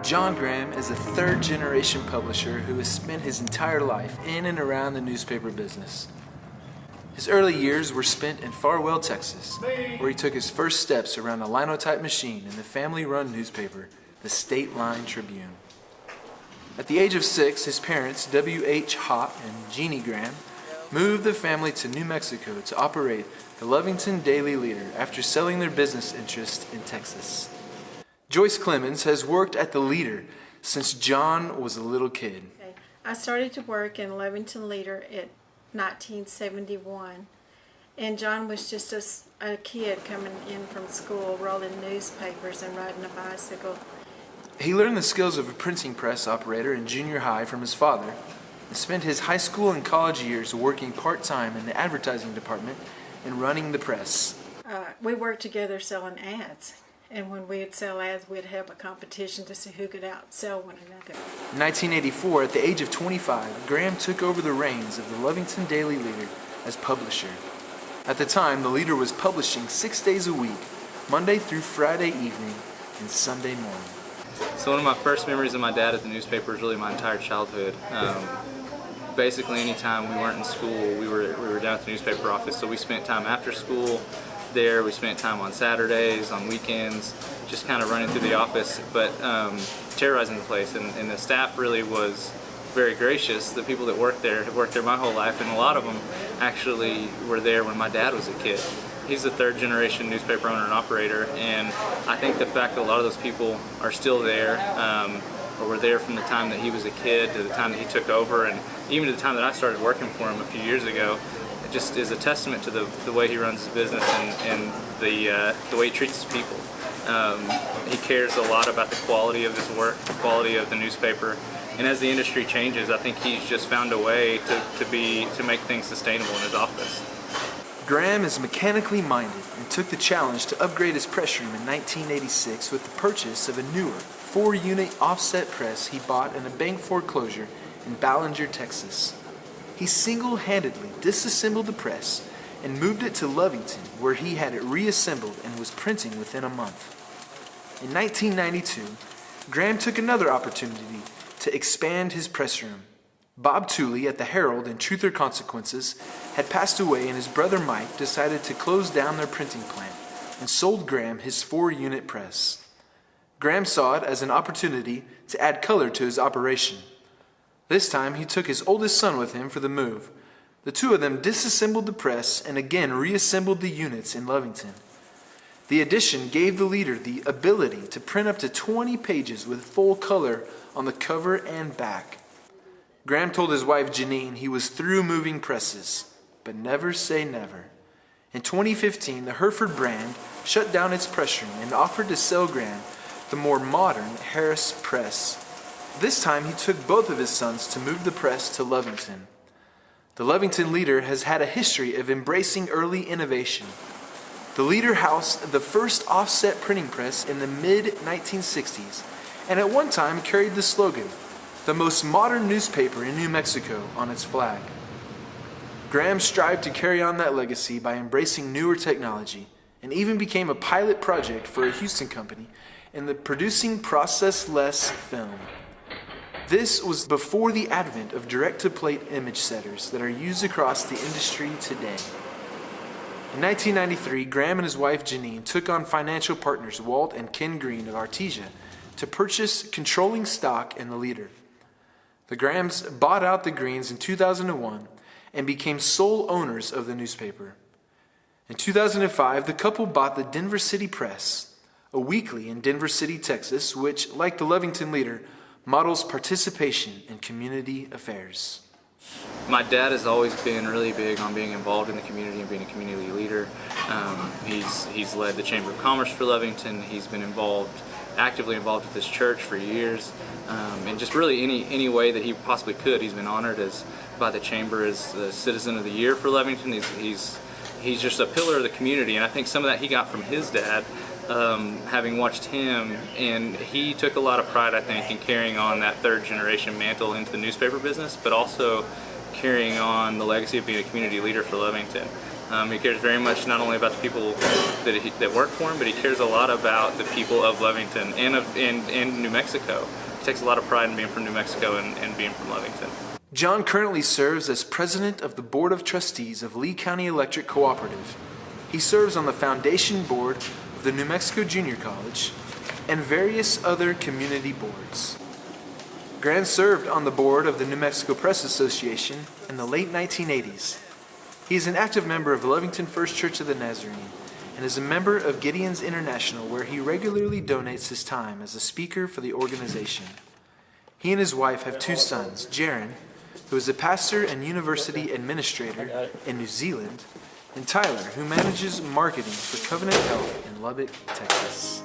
John Graham is a third-generation publisher who has spent his entire life in and around the newspaper business. His early years were spent in Farwell, Texas, where he took his first steps around a linotype machine in the family-run newspaper, the State Line Tribune. At the age of 6, his parents, W.H. Hott and Jeannie Graham, moved the family to New Mexico to operate the Lovington Daily Leader after selling their business interest in Texas. Joyce Clemens has worked at the Leader since John was a little kid. I started to work in Lovington Leader in 1971, and John was just a kid coming in from school, rolling newspapers and riding a bicycle. He learned the skills of a printing press operator in junior high from his father and spent his high school and college years working part-time in the advertising department and running the press. We worked together selling ads, and when we'd sell ads, we'd have a competition to see who could outsell one another. In 1984, at the age of 25, Graham took over the reins of the Lovington Daily Leader as publisher. At the time, the Leader was publishing 6 days a week, Monday through Friday evening and Sunday morning. So one of my first memories of my dad at the newspaper is really my entire childhood. Basically, anytime we weren't in school, we were down at the newspaper office, so we spent time after school there. We spent time on Saturdays, on weekends, just kind of running through the office, but terrorizing the place. And the staff really was very gracious. The people that worked there have worked there my whole life, and a lot of them actually were there when my dad was a kid. He's a third-generation newspaper owner and operator, and I think the fact that a lot of those people are still there, or were there from the time that he was a kid to the time that he took over, and even to the time that I started working for him a few years ago, it just is a testament to the way he runs his business and the way he treats his people. He cares a lot about the quality of his work, the quality of the newspaper, and as the industry changes, I think he's just found a way to make things sustainable in his office. Graham is mechanically minded and took the challenge to upgrade his press room in 1986 with the purchase of a newer 4-unit offset press he bought in a bank foreclosure in Ballinger, Texas. He single-handedly disassembled the press and moved it to Lovington, where he had it reassembled and was printing within a month. In 1992, Graham took another opportunity to expand his press room. Bob Tooley at the Herald and Truth or Consequences had passed away, and his brother Mike decided to close down their printing plant and sold Graham his 4-unit press. Graham saw it as an opportunity to add color to his operation. This time he took his oldest son with him for the move. The two of them disassembled the press and again reassembled the units in Lovington. The addition gave the Leader the ability to print up to 20 pages with full color on the cover and back. Graham told his wife Janine he was through moving presses, but never say never. In 2015, the Hereford brand shut down its press room and offered to sell Graham the more modern Harris press. This time he took both of his sons to move the press to Lovington. The Lovington Leader has had a history of embracing early innovation. The Leader housed the first offset printing press in the mid-1960s, and at one time carried the slogan, "The most modern newspaper in New Mexico," on its flag. Graham strived to carry on that legacy by embracing newer technology, and even became a pilot project for a Houston company in the producing process-less film. This was before the advent of direct-to-plate image setters that are used across the industry today. In 1993, Graham and his wife Janine took on financial partners Walt and Ken Green of Artesia to purchase controlling stock in the Leader. The Grahams bought out the Greens in 2001 and became sole owners of the newspaper. In 2005, the couple bought the Denver City Press, a weekly in Denver City, Texas, which, like the Lovington Leader, models participation in community affairs. My dad has always been really big on being involved in the community and being a community leader. He's led the Chamber of Commerce for Lovington. He's been actively involved with this church for years, and just really any way that he possibly could. He's been honored by the Chamber as the Citizen of the Year for Lovington. He's just a pillar of the community, and I think some of that he got from his dad, having watched him, and he took a lot of pride, I think, in carrying on that third-generation mantle into the newspaper business, but also carrying on the legacy of being a community leader for Lovington. He cares very much not only about the people that work for him, but he cares a lot about the people of Lovington and New Mexico. He takes a lot of pride in being from New Mexico and being from Lovington. John currently serves as president of the Board of Trustees of Lee County Electric Cooperative. He serves on the foundation board of the New Mexico Junior College and various other community boards. Grant served on the board of the New Mexico Press Association in the late 1980s. He is an active member of Lovington First Church of the Nazarene and is a member of Gideon's International, where he regularly donates his time as a speaker for the organization. He and his wife have 2 sons, Jaron, who is a pastor and university administrator in New Zealand, and Tyler, who manages marketing for Covenant Health in Lubbock, Texas.